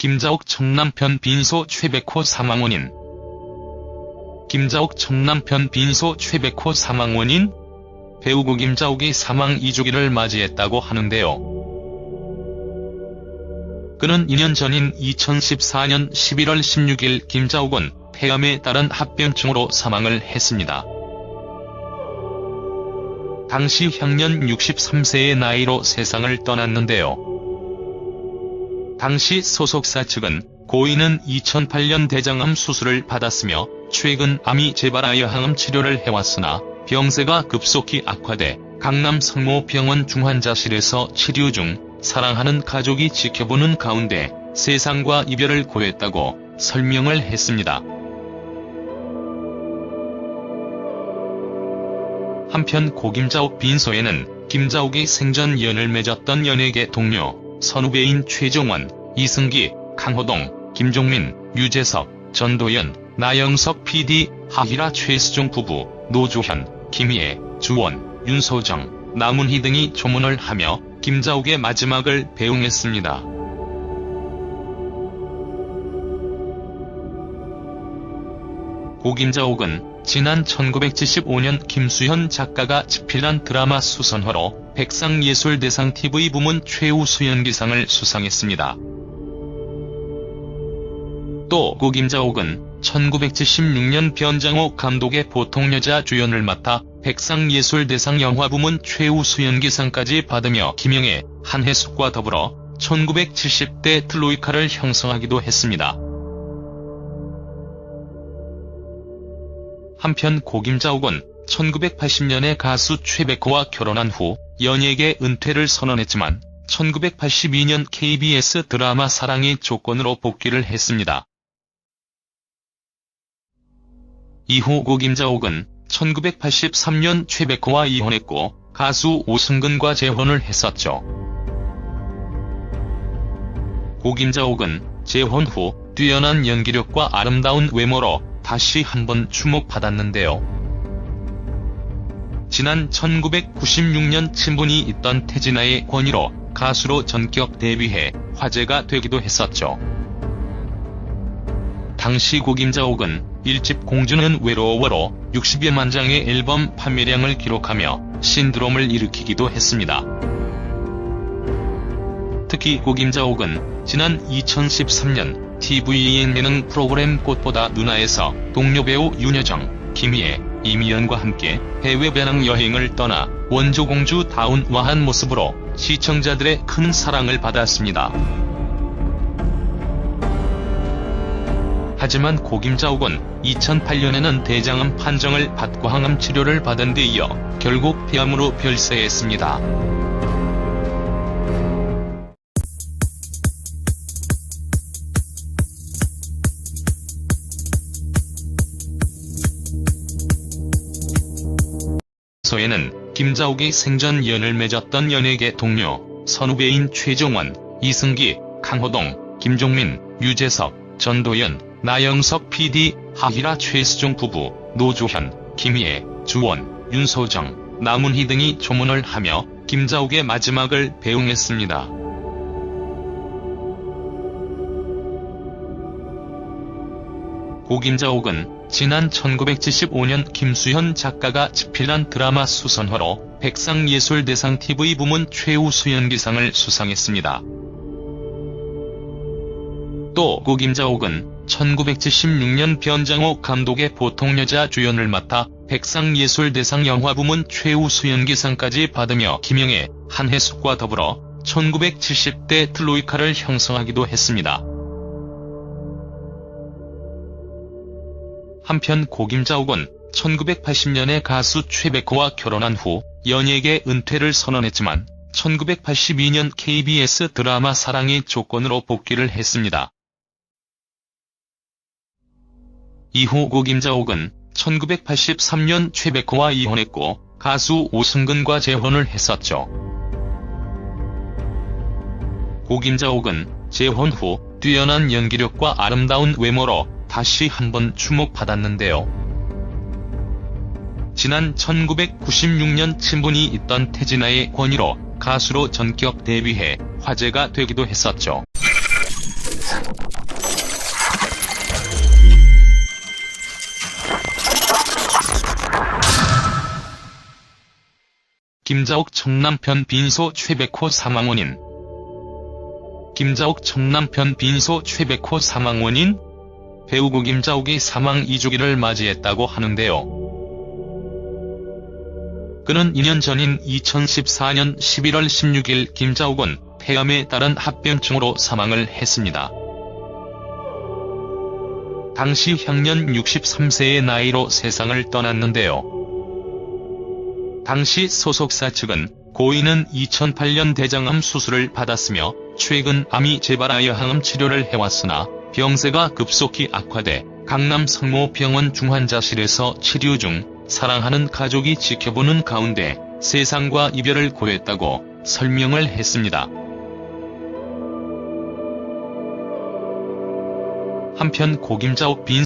김자옥 전 남편 빈소 최백호 사망 원인. 김자옥 전 남편 빈소 최백호 사망 원인? 배우고 김자옥이 사망 2주기를 맞이했다고 하는데요. 그는 2년 전인 2014년 11월 16일 김자옥은 폐암에 따른 합병증으로 사망을 했습니다. 당시 향년 63세의 나이로 세상을 떠났는데요. 당시 소속사 측은 고인은 2008년 대장암 수술을 받았으며 최근 암이 재발하여 항암 치료를 해왔으나 병세가 급속히 악화돼 강남 성모병원 중환자실에서 치료 중 사랑하는 가족이 지켜보는 가운데 세상과 이별을 고했다고 설명을 했습니다. 한편 고 김자옥 빈소에는 김자옥이 생전 연을 맺었던 연예계 동료, 선후배인 최정원, 이승기, 강호동, 김종민, 유재석, 전도연, 나영석 PD, 하희라 최수종 부부, 노조현, 김희애, 주원, 윤소정, 남은희 등이 조문을 하며 김자옥의 마지막을 배웅했습니다. 고 김자옥은 지난 1975년 김수현 작가가 집필한 드라마 수선화로 백상예술대상 TV 부문 최우수연기상을 수상했습니다. 또 고 김자옥은 1976년 변장호 감독의 보통여자 주연을 맡아 백상예술대상 영화부문 최우수연기상까지 받으며 김영애, 한혜숙과 더불어 1970대 트로이카를 형성하기도 했습니다. 한편 고 김자옥은 1980년에 가수 최백호와 결혼한 후 연예계 은퇴를 선언했지만 1982년 KBS 드라마 사랑의 조건으로 복귀를 했습니다. 이후 고 김자옥은 1983년 최백호와 이혼했고 가수 오승근과 재혼을 했었죠. 고 김자옥은 재혼 후 뛰어난 연기력과 아름다운 외모로 다시 한번 주목받았는데요. 지난 1996년 친분이 있던 태진아의 권유로 가수로 전격 데뷔해 화제가 되기도 했었죠. 당시 고 김자옥은 1집 공주는 외로워로 60여만 장의 앨범 판매량을 기록하며 신드롬을 일으키기도 했습니다. 특히 고 김자옥은 지난 2013년 TVN 예능 프로그램 꽃보다 누나에서 동료 배우 윤여정, 김희애, 이미연과 함께 해외 배낭여행을 떠나 원조공주다운 와한 모습으로 시청자들의 큰 사랑을 받았습니다. 하지만 고 김자옥은 2008년에는 대장암 판정을 받고 항암 치료를 받은 데 이어 결국 폐암으로 별세했습니다. 소에는 김자옥이 생전 연을 맺었던 연예계 동료, 선후배인 최정원, 이승기, 강호동, 김종민, 유재석, 전도연, 나영석 PD, 하희라 최수종 부부, 노조현, 김희애, 주원, 윤소정, 남은희 등이 조문을 하며 김자옥의 마지막을 배웅했습니다. 고 김자옥은 지난 1975년 김수현 작가가 집필한 드라마 수선화로 백상예술대상 TV 부문 최우수연기상을 수상했습니다. 또 고 김자옥은 1976년 변장호 감독의 보통여자 주연을 맡아 백상예술대상 영화부문 최우수연기상까지 받으며 김영애, 한혜숙과 더불어 1970대 트로이카를 형성하기도 했습니다. 한편 고 김자옥은 1980년에 가수 최백호와 결혼한 후 연예계 은퇴를 선언했지만 1982년 KBS 드라마 사랑의 조건으로 복귀를 했습니다. 이후 고 김자옥은 1983년 최백호와 이혼했고 가수 오승근과 재혼을 했었죠. 고 김자옥은 재혼 후 뛰어난 연기력과 아름다운 외모로 다시 한번 주목받았는데요. 지난 1996년 친분이 있던 태진아의 권유로 가수로 전격 데뷔해 화제가 되기도 했었죠. 김자옥 청남편 빈소 최백호 사망 원인. 김자옥 청남편 빈소 최백호 사망 원인? 배우고 김자옥이 사망 2주기를 맞이했다고 하는데요. 그는 2년 전인 2014년 11월 16일 김자옥은 폐암에 따른 합병증으로 사망을 했습니다. 당시 향년 63세의 나이로 세상을 떠났는데요. 당시 소속사 측은 고인은 2008년 대장암 수술을 받았으며 최근 암이 재발하여 항암 치료를 해왔으나 병세가 급속히 악화돼 강남 성모병원 중환자실에서 치료 중 사랑하는 가족이 지켜보는 가운데 세상과 이별을 고했다고 설명을 했습니다. 한편 고 김자옥 빈